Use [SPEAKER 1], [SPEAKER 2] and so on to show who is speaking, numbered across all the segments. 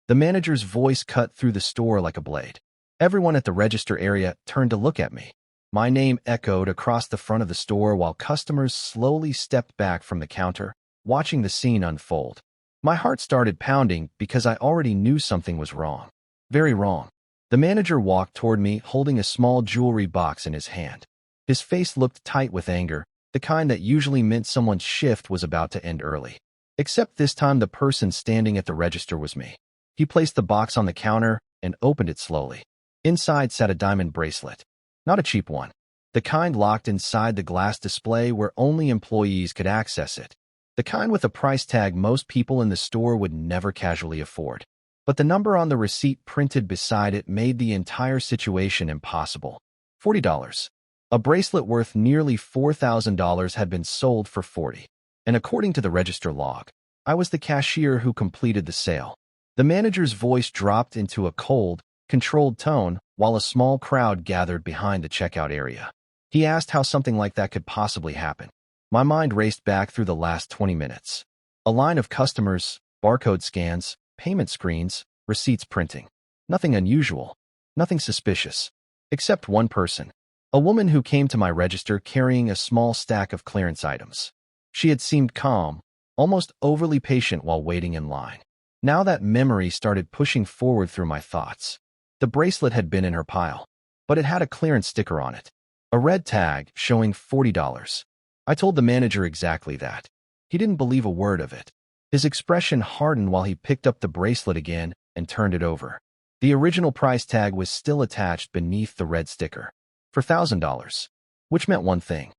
[SPEAKER 1] The manager's voice cut through the store like a blade. Everyone at the register area turned to look at me. My name echoed across the front of the store while customers slowly stepped back from the counter, watching the scene unfold. My heart started pounding because I already knew something was wrong. Very wrong. The manager walked toward me holding a small jewelry box in his hand. His face looked tight with anger, the kind that usually meant someone's shift was about to end early. Except this time the person standing at the register was me. He placed the box on the counter and opened it slowly. Inside sat a diamond bracelet. Not a cheap one. The kind locked inside the glass display where only employees could access it. The kind with a price tag most people in the store would never casually afford. But the number on the receipt printed beside it made the entire situation impossible. $40. A bracelet worth nearly $4,000 had been sold for $40. And according to the register log, I was the cashier who completed the sale. The manager's voice dropped into a cold, controlled tone while a small crowd gathered behind the checkout area. He asked how something like that could possibly happen. My mind raced back through the last 20 minutes. A line of customers, barcode scans, payment screens, receipts printing. Nothing unusual, nothing suspicious. Except one person. A woman who came to my register carrying a small stack of clearance items. She had seemed calm, almost overly patient while waiting in line. Now that memory started pushing forward through my thoughts. The bracelet had been in her pile, but it had a clearance sticker on it. A red tag showing $40. I told the manager exactly that. He didn't believe a word of it. His expression hardened while he picked up the bracelet again and turned it over. The original price tag was still attached beneath the red sticker. For $1,000. Which meant one thing.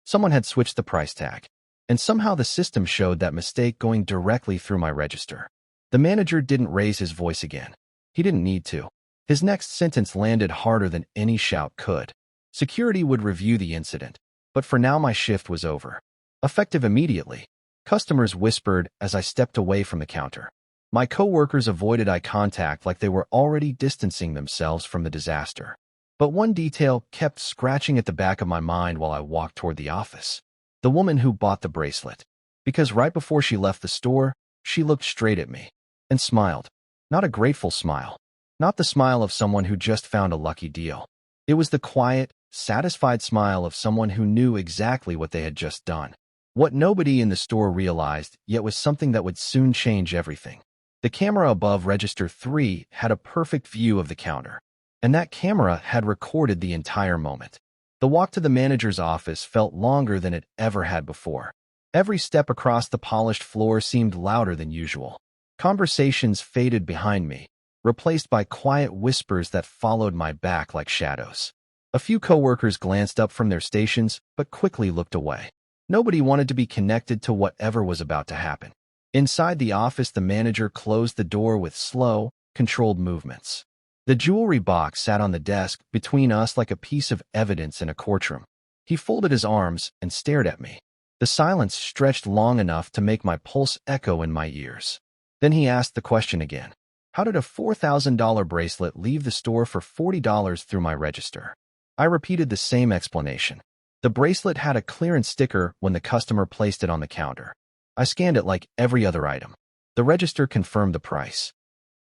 [SPEAKER 1] Someone had switched the price tag. And somehow the system showed that mistake going directly through my register. The manager didn't raise his voice again. He didn't need to. His next sentence landed harder than any shout could. Security would review the incident, but for now my shift was over. Effective immediately. Customers whispered as I stepped away from the counter. My coworkers avoided eye contact like they were already distancing themselves from the disaster. But one detail kept scratching at the back of my mind while I walked toward the office. The woman who bought the bracelet. Because right before she left the store, she looked straight at me. And smiled. Not a grateful smile. Not the smile of someone who just found a lucky deal. It was the quiet, satisfied smile of someone who knew exactly what they had just done. What nobody in the store realized, yet was something that would soon change everything. The camera above Register 3 had a perfect view of the counter. And that camera had recorded the entire moment. The walk to the manager's office felt longer than it ever had before. Every step across the polished floor seemed louder than usual. Conversations faded behind me, replaced by quiet whispers that followed my back like shadows. A few coworkers glanced up from their stations, but quickly looked away. Nobody wanted to be connected to whatever was about to happen. Inside the office, the manager closed the door with slow, controlled movements. The jewelry box sat on the desk between us like a piece of evidence in a courtroom. He folded his arms and stared at me. The silence stretched long enough to make my pulse echo in my ears. Then he asked the question again. How did a $4,000 bracelet leave the store for $40 through my register? I repeated the same explanation. The bracelet had a clearance sticker when the customer placed it on the counter. I scanned it like every other item. The register confirmed the price.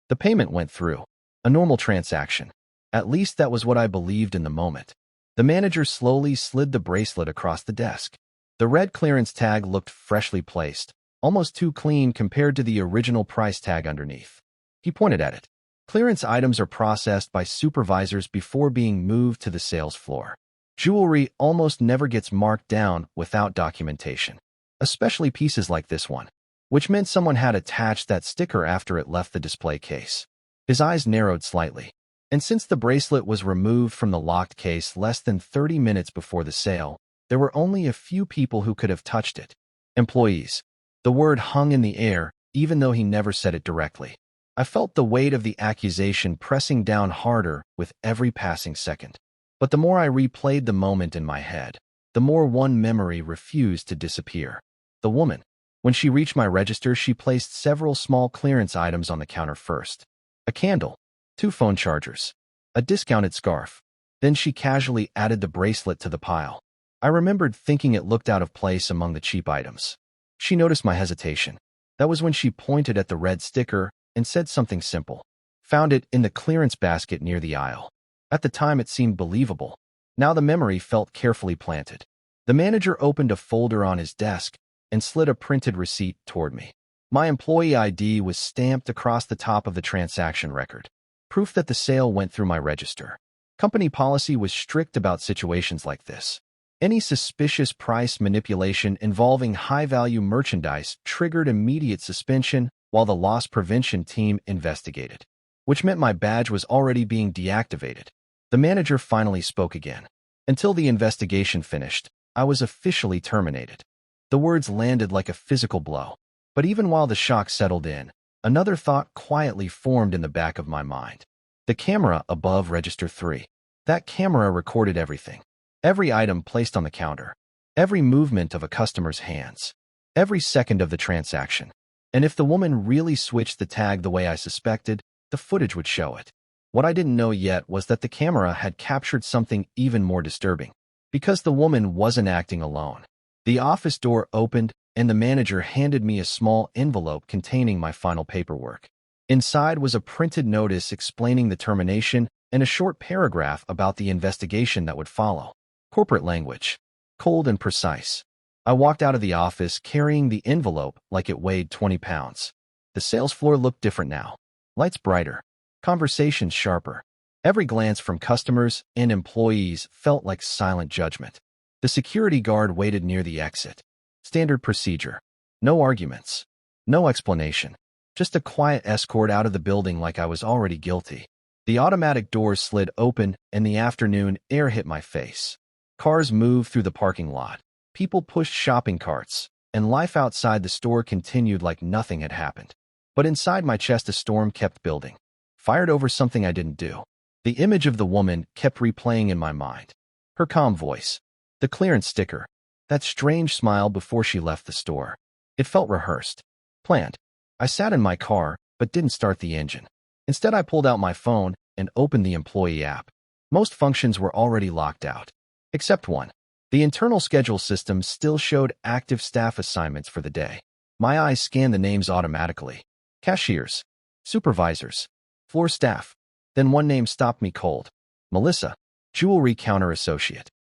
[SPEAKER 1] The payment went through. A normal transaction. At least that was what I believed in the moment. The manager slowly slid the bracelet across the desk. The red clearance tag looked freshly placed, almost too clean compared to the original price tag underneath. He pointed at it. Clearance items are processed by supervisors before being moved to the sales floor. Jewelry almost never gets marked down without documentation, especially pieces like this one, which meant someone had attached that sticker after it left the display case. His eyes narrowed slightly, and since the bracelet was removed from the locked case less than 30 minutes before the sale, there were only a few people who could have touched it. Employees. The word hung in the air, even though he never said it directly. I felt the weight of the accusation pressing down harder with every passing second. But the more I replayed the moment in my head, the more one memory refused to disappear. The woman. When she reached my register, she placed several small clearance items on the counter first. A candle, 2 phone chargers, a discounted scarf. Then she casually added the bracelet to the pile. I remembered thinking it looked out of place among the cheap items. She noticed my hesitation. That was when she pointed at the red sticker and said something simple. Found it in the clearance basket near the aisle. At the time, it seemed believable. Now the memory felt carefully planted. The manager opened a folder on his desk and slid a printed receipt toward me. My employee ID was stamped across the top of the transaction record, proof that the sale went through my register. Company policy was strict about situations like this. Any suspicious price manipulation involving high-value merchandise triggered immediate suspension while the loss prevention team investigated, which meant my badge was already being deactivated. The manager finally spoke again. Until the investigation finished, I was officially terminated. The words landed like a physical blow. But even while the shock settled in, another thought quietly formed in the back of my mind. The camera above Register 3. That camera recorded everything. Every item placed on the counter. Every movement of a customer's hands. Every second of the transaction. And if the woman really switched the tag the way I suspected, the footage would show it. What I didn't know yet was that the camera had captured something even more disturbing. Because the woman wasn't acting alone. The office door opened, and the manager handed me a small envelope containing my final paperwork. Inside was a printed notice explaining the termination and a short paragraph about the investigation that would follow. Corporate language. Cold and precise. I walked out of the office carrying the envelope like it weighed 20 pounds. The sales floor looked different now. Lights brighter. Conversations sharper. Every glance from customers and employees felt like silent judgment. The security guard waited near the exit. Standard procedure. No arguments. No explanation. Just a quiet escort out of the building like I was already guilty. The automatic doors slid open and the afternoon air hit my face. Cars moved through the parking lot. People pushed shopping carts, and life outside the store continued like nothing had happened. But inside my chest a storm kept building. Fired over something I didn't do. The image of the woman kept replaying in my mind. Her calm voice. The clearance sticker. That strange smile before she left the store. It felt rehearsed. Planned. I sat in my car, but didn't start the engine. Instead, I pulled out my phone and opened the employee app. Most functions were already locked out. Except one. The internal schedule system still showed active staff assignments for the day. My eyes scanned the names automatically. Cashiers. Supervisors. Floor staff. Then one name stopped me cold. Melissa. Jewelry counter associate.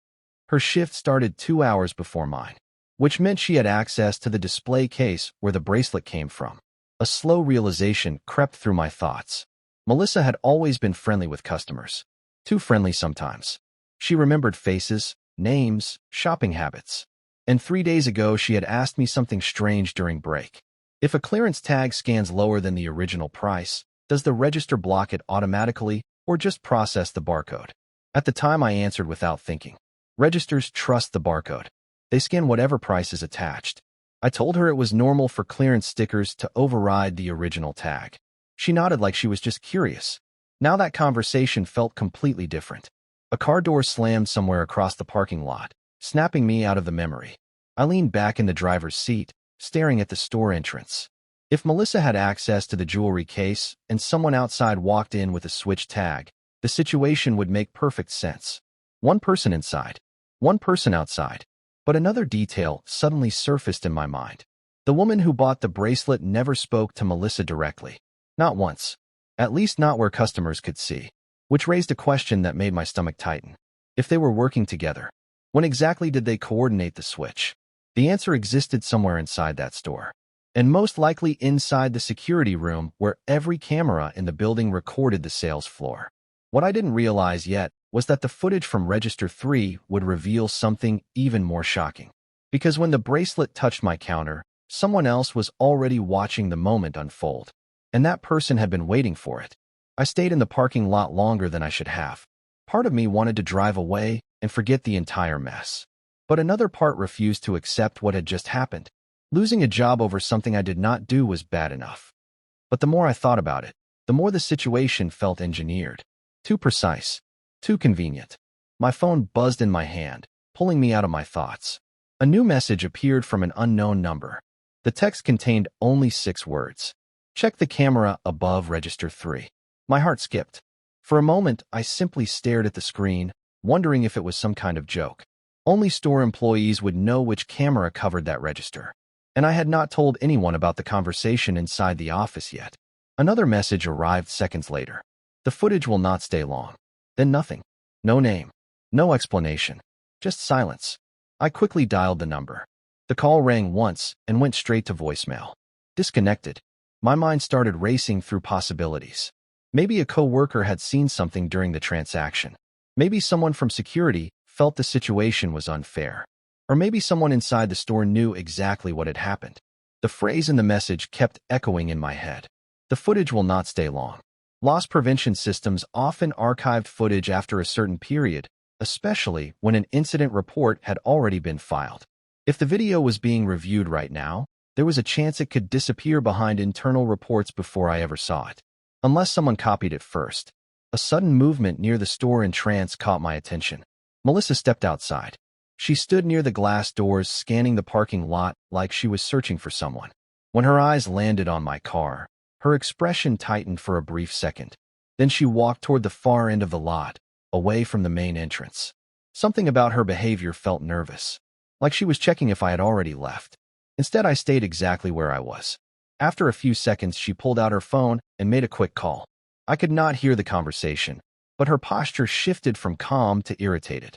[SPEAKER 1] Her shift started 2 hours before mine, which meant she had access to the display case where the bracelet came from. A slow realization crept through my thoughts. Melissa had always been friendly with customers. Too friendly sometimes. She remembered faces, names, shopping habits. And 3 days ago, she had asked me something strange during break. If a clearance tag scans lower than the original price, does the register block it automatically or just process the barcode? At the time, I answered without thinking. Registers trust the barcode. They scan whatever price is attached. I told her it was normal for clearance stickers to override the original tag. She nodded like she was just curious. Now that conversation felt completely different. A car door slammed somewhere across the parking lot, snapping me out of the memory. I leaned back in the driver's seat, staring at the store entrance. If Melissa had access to the jewelry case and someone outside walked in with a switch tag, the situation would make perfect sense. One person inside, one person outside. But another detail suddenly surfaced in my mind. The woman who bought the bracelet never spoke to Melissa directly. Not once. At least not where customers could see. Which raised a question that made my stomach tighten. If they were working together, when exactly did they coordinate the switch? The answer existed somewhere inside that store. And most likely inside the security room where every camera in the building recorded the sales floor. What I didn't realize yet was that the footage from Register 3 would reveal something even more shocking. Because when the bracelet touched my counter, someone else was already watching the moment unfold. And that person had been waiting for it. I stayed in the parking lot longer than I should have. Part of me wanted to drive away and forget the entire mess. But another part refused to accept what had just happened. Losing a job over something I did not do was bad enough. But the more I thought about it, the more the situation felt engineered. Too precise. Too convenient. My phone buzzed in my hand, pulling me out of my thoughts. A new message appeared from an unknown number. The text contained only 6 words. Check the camera above Register 3. My heart skipped. For a moment, I simply stared at the screen, wondering if it was some kind of joke. Only store employees would know which camera covered that register. And I had not told anyone about the conversation inside the office yet. Another message arrived seconds later. The footage will not stay long. Then nothing. No name. No explanation. Just silence. I quickly dialed the number. The call rang once and went straight to voicemail. Disconnected. My mind started racing through possibilities. Maybe a coworker had seen something during the transaction. Maybe someone from security felt the situation was unfair. Or maybe someone inside the store knew exactly what had happened. The phrase in the message kept echoing in my head. The footage will not stay long. Loss prevention systems often archived footage after a certain period, especially when an incident report had already been filed. If the video was being reviewed right now, there was a chance it could disappear behind internal reports before I ever saw it. Unless someone copied it first. A sudden movement near the store entrance caught my attention. Melissa stepped outside. She stood near the glass doors, scanning the parking lot like she was searching for someone. When her eyes landed on my car, her expression tightened for a brief second. Then she walked toward the far end of the lot, away from the main entrance. Something about her behavior felt nervous, like she was checking if I had already left. Instead, I stayed exactly where I was. After a few seconds, she pulled out her phone and made a quick call. I could not hear the conversation, but her posture shifted from calm to irritated.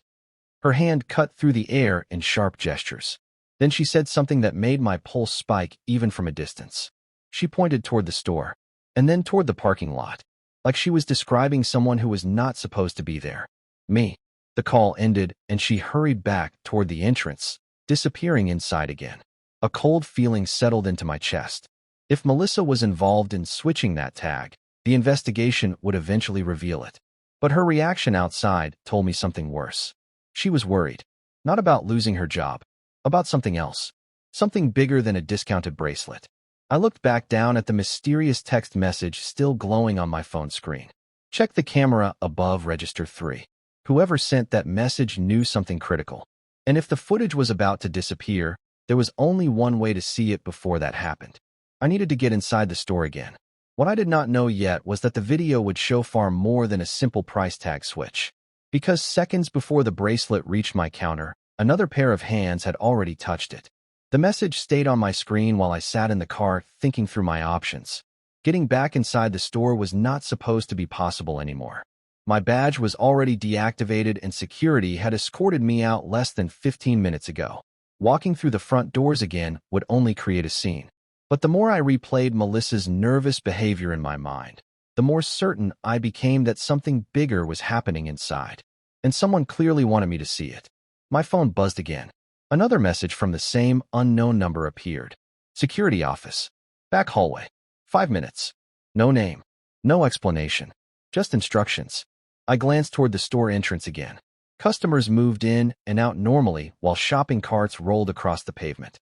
[SPEAKER 1] Her hand cut through the air in sharp gestures. Then she said something that made my pulse spike even from a distance. She pointed toward the store, and then toward the parking lot, like she was describing someone who was not supposed to be there. Me. The call ended, and she hurried back toward the entrance, disappearing inside again. A cold feeling settled into my chest. If Melissa was involved in switching that tag, the investigation would eventually reveal it. But her reaction outside told me something worse. She was worried, not about losing her job, about something else, something bigger than a discounted bracelet. I looked back down at the mysterious text message still glowing on my phone screen. Check the camera above register 3. Whoever sent that message knew something critical. And if the footage was about to disappear, there was only one way to see it before that happened. I needed to get inside the store again. What I did not know yet was that the video would show far more than a simple price tag switch. Because seconds before the bracelet reached my counter, another pair of hands had already touched it. The message stayed on my screen while I sat in the car thinking through my options. Getting back inside the store was not supposed to be possible anymore. My badge was already deactivated and security had escorted me out less than 15 minutes ago. Walking through the front doors again would only create a scene. But the more I replayed Melissa's nervous behavior in my mind, the more certain I became that something bigger was happening inside. And someone clearly wanted me to see it. My phone buzzed again. Another message from the same unknown number appeared. Security office. Back hallway. 5 minutes. No name. No explanation. Just instructions. I glanced toward the store entrance again. Customers moved in and out normally while shopping carts rolled across the pavement.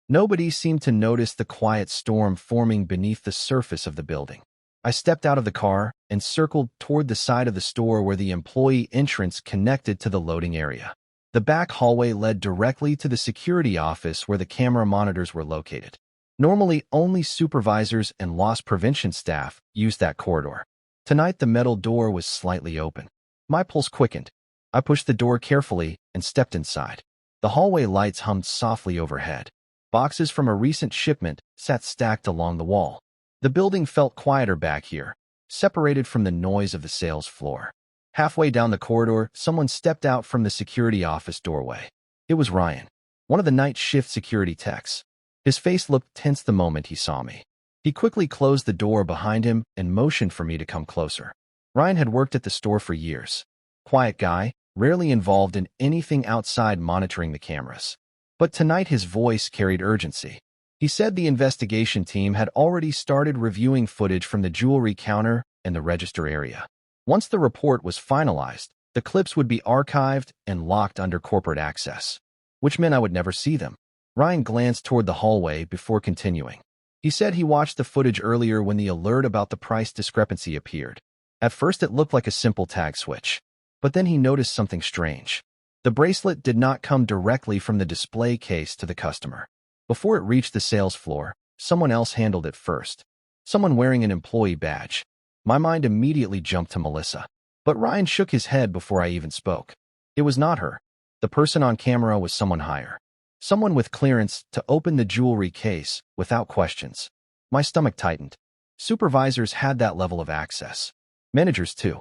[SPEAKER 1] Nobody seemed to notice the quiet storm forming beneath the surface of the building. I stepped out of the car and circled toward the side of the store where the employee entrance connected to the loading area. The back hallway led directly to the security office where the camera monitors were located. Normally, only supervisors and loss prevention staff used that corridor. Tonight, the metal door was slightly open. My pulse quickened. I pushed the door carefully and stepped inside. The hallway lights hummed softly overhead. Boxes from a recent shipment sat stacked along the wall. The building felt quieter back here, separated from the noise of the sales floor. Halfway down the corridor, someone stepped out from the security office doorway. It was Ryan, one of the night shift security techs. His face looked tense the moment he saw me. He quickly closed the door behind him and motioned for me to come closer. Ryan had worked at the store for years. Quiet guy, rarely involved in anything outside monitoring the cameras. But tonight his voice carried urgency. He said the investigation team had already started reviewing footage from the jewelry counter and the register area. Once the report was finalized, the clips would be archived and locked under corporate access, which meant I would never see them. Ryan glanced toward the hallway before continuing. He said he watched the footage earlier when the alert about the price discrepancy appeared. At first it looked like a simple tag switch, but then he noticed something strange. The bracelet did not come directly from the display case to the customer. Before it reached the sales floor, someone else handled it first. Someone wearing an employee badge. My mind immediately jumped to Melissa. But Ryan shook his head before I even spoke. It was not her. The person on camera was someone higher. Someone with clearance to open the jewelry case without questions. My stomach tightened. Supervisors had that level of access. Managers too.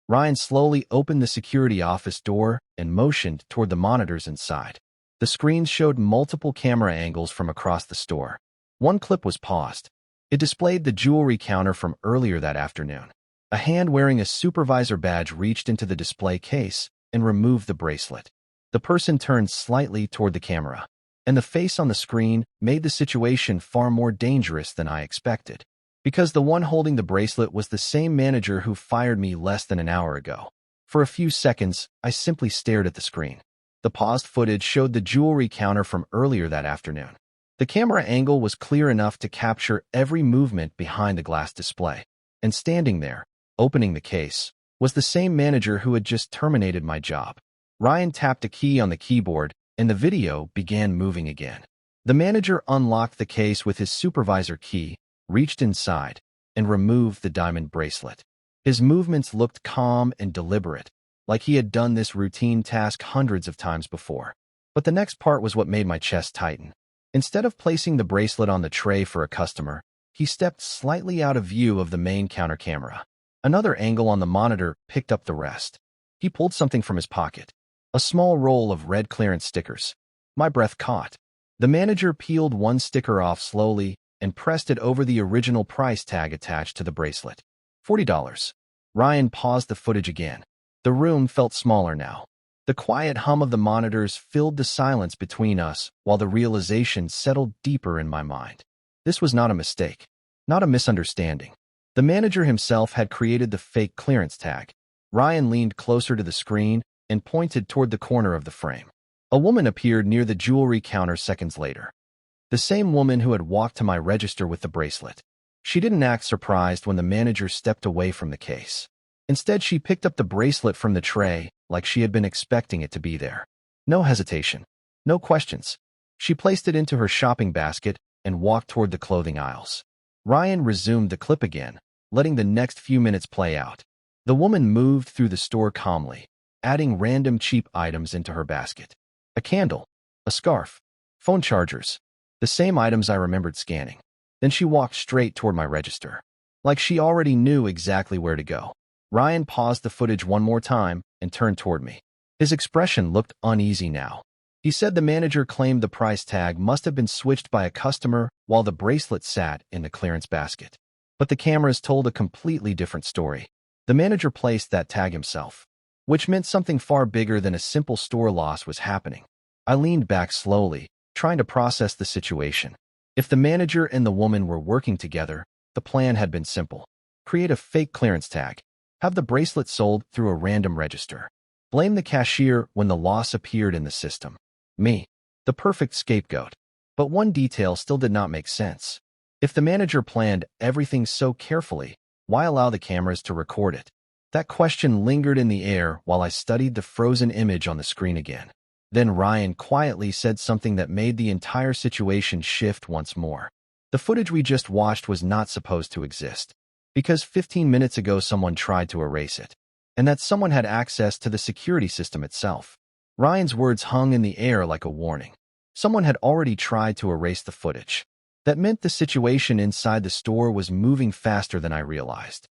[SPEAKER 1] Ryan slowly opened the security office door and motioned toward the monitors inside. The screens showed multiple camera angles from across the store. One clip was paused. It displayed the jewelry counter from earlier that afternoon. A hand wearing a supervisor badge reached into the display case and removed the bracelet. The person turned slightly toward the camera, and the face on the screen made the situation far more dangerous than I expected, because the one holding the bracelet was the same manager who fired me less than an hour ago. For a few seconds, I simply stared at the screen. The paused footage showed the jewelry counter from earlier that afternoon. The camera angle was clear enough to capture every movement behind the glass display. And standing there, opening the case, was the same manager who had just terminated my job. Ryan tapped a key on the keyboard, and the video began moving again. The manager unlocked the case with his supervisor key, reached inside, and removed the diamond bracelet. His movements looked calm and deliberate, like he had done this routine task hundreds of times before. But the next part was what made my chest tighten. Instead of placing the bracelet on the tray for a customer, he stepped slightly out of view of the main counter camera. Another angle on the monitor picked up the rest. He pulled something from his pocket, a small roll of red clearance stickers. My breath caught. The manager peeled one sticker off slowly and pressed it over the original price tag attached to the bracelet. $40. Ryan paused the footage again. The room felt smaller now. The quiet hum of the monitors filled the silence between us while the realization settled deeper in my mind. This was not a mistake, not a misunderstanding. The manager himself had created the fake clearance tag. Ryan leaned closer to the screen and pointed toward the corner of the frame. A woman appeared near the jewelry counter seconds later. The same woman who had walked to my register with the bracelet. She didn't act surprised when the manager stepped away from the case. Instead, she picked up the bracelet from the tray like she had been expecting it to be there. No hesitation, no questions. She placed it into her shopping basket and walked toward the clothing aisles. Ryan resumed the clip again, letting the next few minutes play out. The woman moved through the store calmly, adding random cheap items into her basket. A candle, a scarf, phone chargers, the same items I remembered scanning. Then she walked straight toward my register, like she already knew exactly where to go. Ryan paused the footage one more time and turned toward me. His expression looked uneasy now. He said the manager claimed the price tag must have been switched by a customer while the bracelet sat in the clearance basket. But the cameras told a completely different story. The manager placed that tag himself, which meant something far bigger than a simple store loss was happening. I leaned back slowly, trying to process the situation. If the manager and the woman were working together, the plan had been simple. Create a fake clearance tag. Have the bracelet sold through a random register. Blame the cashier when the loss appeared in the system. Me, the perfect scapegoat. But one detail still did not make sense. If the manager planned everything so carefully, why allow the cameras to record it? That question lingered in the air while I studied the frozen image on the screen again. Then Ryan quietly said something that made the entire situation shift once more. The footage we just watched was not supposed to exist, because 15 minutes ago someone tried to erase it, and that someone had access to the security system itself. Ryan's words hung in the air like a warning. Someone had already tried to erase the footage. That meant the situation inside the store was moving faster than I realized.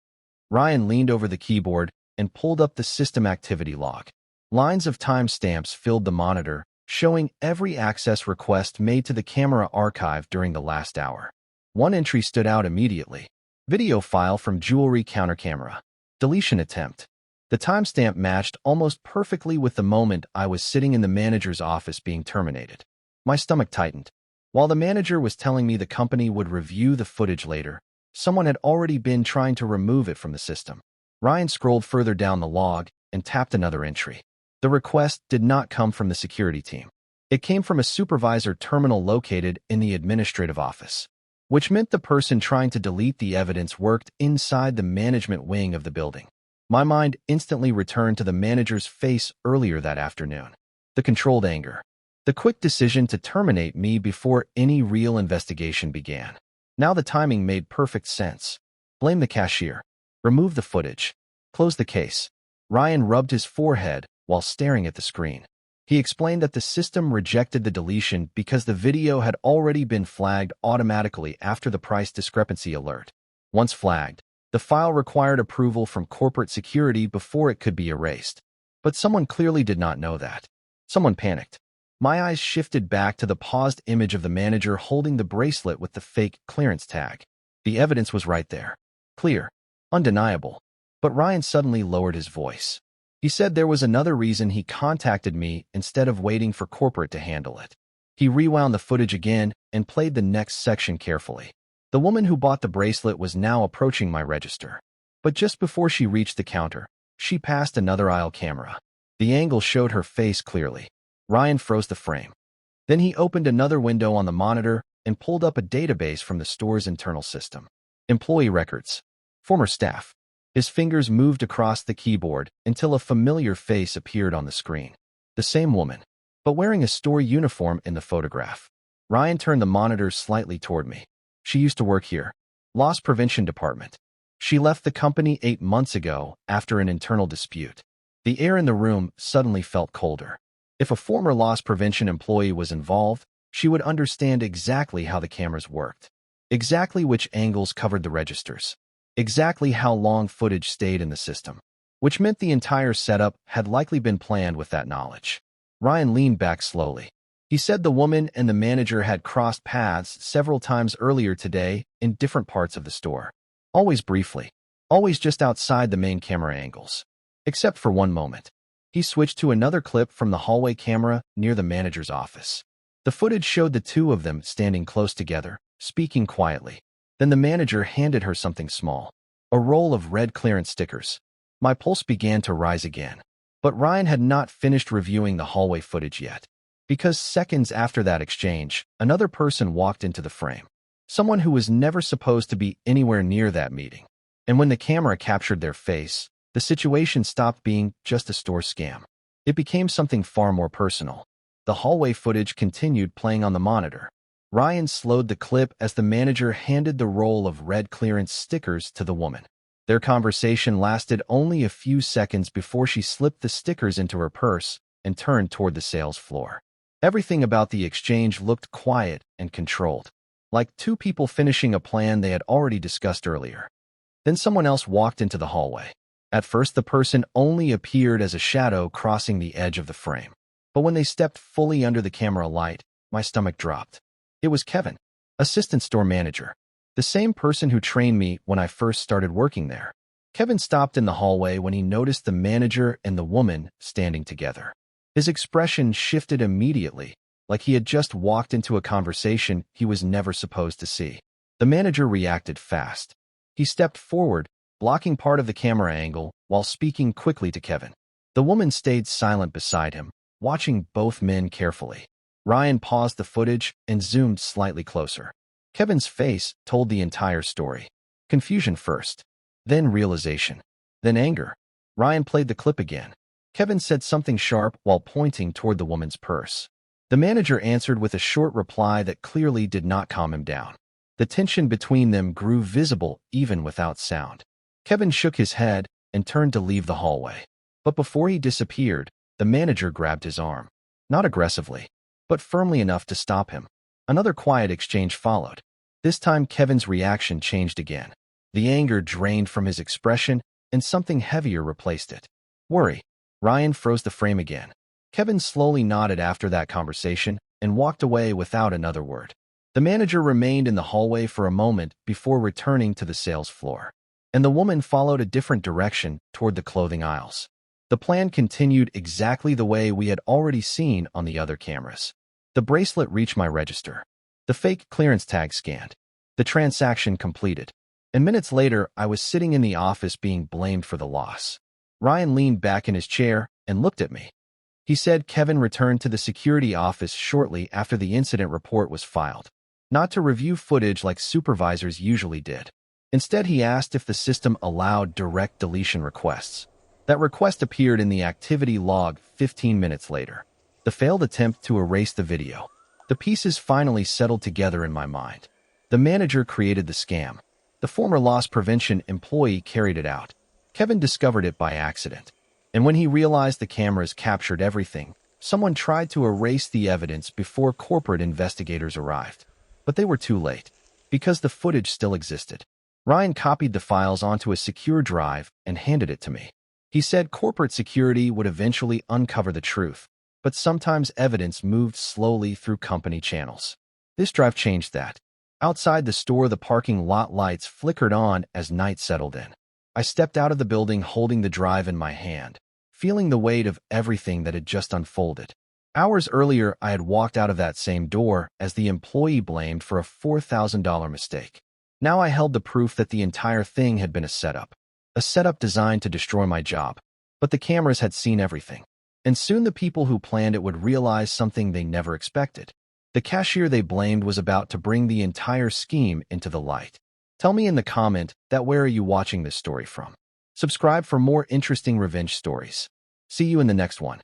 [SPEAKER 1] Ryan leaned over the keyboard and pulled up the system activity log. Lines of timestamps filled the monitor, showing every access request made to the camera archive during the last hour. One entry stood out immediately. Video file from jewelry counter camera. Deletion attempt. The timestamp matched almost perfectly with the moment I was sitting in the manager's office being terminated. My stomach tightened. While the manager was telling me the company would review the footage later, someone had already been trying to remove it from the system. Ryan scrolled further down the log and tapped another entry. The request did not come from the security team. It came from a supervisor terminal located in the administrative office, which meant the person trying to delete the evidence worked inside the management wing of the building. My mind instantly returned to the manager's face earlier that afternoon. The controlled anger. The quick decision to terminate me before any real investigation began. Now the timing made perfect sense. Blame the cashier. Remove the footage. Close the case. Ryan rubbed his forehead while staring at the screen. He explained that the system rejected the deletion because the video had already been flagged automatically after the price discrepancy alert. Once flagged, the file required approval from corporate security before it could be erased. But someone clearly did not know that. Someone panicked. My eyes shifted back to the paused image of the manager holding the bracelet with the fake clearance tag. The evidence was right there. Clear. Undeniable. But Ryan suddenly lowered his voice. He said there was another reason he contacted me instead of waiting for corporate to handle it. He rewound the footage again and played the next section carefully. The woman who bought the bracelet was now approaching my register. But just before she reached the counter, she passed another aisle camera. The angle showed her face clearly. Ryan froze the frame. Then he opened another window on the monitor and pulled up a database from the store's internal system. Employee records. Former staff. His fingers moved across the keyboard until a familiar face appeared on the screen. The same woman, but wearing a store uniform in the photograph. Ryan turned the monitor slightly toward me. She used to work here. Loss Prevention Department. She left the company 8 months ago after an internal dispute. The air in the room suddenly felt colder. If a former loss prevention employee was involved, she would understand exactly how the cameras worked. Exactly which angles covered the registers. Exactly how long footage stayed in the system. Which meant the entire setup had likely been planned with that knowledge. Ryan leaned back slowly. He said the woman and the manager had crossed paths several times earlier today in different parts of the store. Always briefly. Always just outside the main camera angles. Except for one moment. He switched to another clip from the hallway camera near the manager's office. The footage showed the two of them standing close together, speaking quietly. Then the manager handed her something small. A roll of red clearance stickers. My pulse began to rise again. But Ryan had not finished reviewing the hallway footage yet. Because seconds after that exchange, another person walked into the frame. Someone who was never supposed to be anywhere near that meeting. And when the camera captured their face, the situation stopped being just a store scam. It became something far more personal. The hallway footage continued playing on the monitor. Ryan slowed the clip as the manager handed the roll of red clearance stickers to the woman. Their conversation lasted only a few seconds before she slipped the stickers into her purse and turned toward the sales floor. Everything about the exchange looked quiet and controlled, like two people finishing a plan they had already discussed earlier. Then someone else walked into the hallway. At first, the person only appeared as a shadow crossing the edge of the frame. But when they stepped fully under the camera light, my stomach dropped. It was Kevin, assistant store manager, the same person who trained me when I first started working there. Kevin stopped in the hallway when he noticed the manager and the woman standing together. His expression shifted immediately, like he had just walked into a conversation he was never supposed to see. The manager reacted fast. He stepped forward, blocking part of the camera angle while speaking quickly to Kevin. The woman stayed silent beside him, watching both men carefully. Ryan paused the footage and zoomed slightly closer. Kevin's face told the entire story. Confusion first, then realization, then anger. Ryan played the clip again. Kevin said something sharp while pointing toward the woman's purse. The manager answered with a short reply that clearly did not calm him down. The tension between them grew visible even without sound. Kevin shook his head and turned to leave the hallway. But before he disappeared, the manager grabbed his arm. Not aggressively, but firmly enough to stop him. Another quiet exchange followed. This time Kevin's reaction changed again. The anger drained from his expression and something heavier replaced it. Worry. Ryan froze the frame again. Kevin slowly nodded after that conversation and walked away without another word. The manager remained in the hallway for a moment before returning to the sales floor. And the woman followed a different direction toward the clothing aisles. The plan continued exactly the way we had already seen on the other cameras. The bracelet reached my register. The fake clearance tag scanned. The transaction completed. And minutes later, I was sitting in the office being blamed for the loss. Ryan leaned back in his chair and looked at me. He said Kevin returned to the security office shortly after the incident report was filed. Not to review footage like supervisors usually did. Instead, he asked if the system allowed direct deletion requests. That request appeared in the activity log 15 minutes later. The failed attempt to erase the video. The pieces finally settled together in my mind. The manager created the scam. The former loss prevention employee carried it out. Kevin discovered it by accident. And when he realized the cameras captured everything, someone tried to erase the evidence before corporate investigators arrived. But they were too late, because the footage still existed. Ryan copied the files onto a secure drive and handed it to me. He said corporate security would eventually uncover the truth, but sometimes evidence moved slowly through company channels. This drive changed that. Outside the store, the parking lot lights flickered on as night settled in. I stepped out of the building holding the drive in my hand, feeling the weight of everything that had just unfolded. Hours earlier, I had walked out of that same door as the employee blamed for a $4,000 mistake. Now I held the proof that the entire thing had been a setup designed to destroy my job. But the cameras had seen everything. And soon the people who planned it would realize something they never expected. The cashier they blamed was about to bring the entire scheme into the light. Tell me in the comment that where are you watching this story from. Subscribe for more interesting revenge stories. See you in the next one.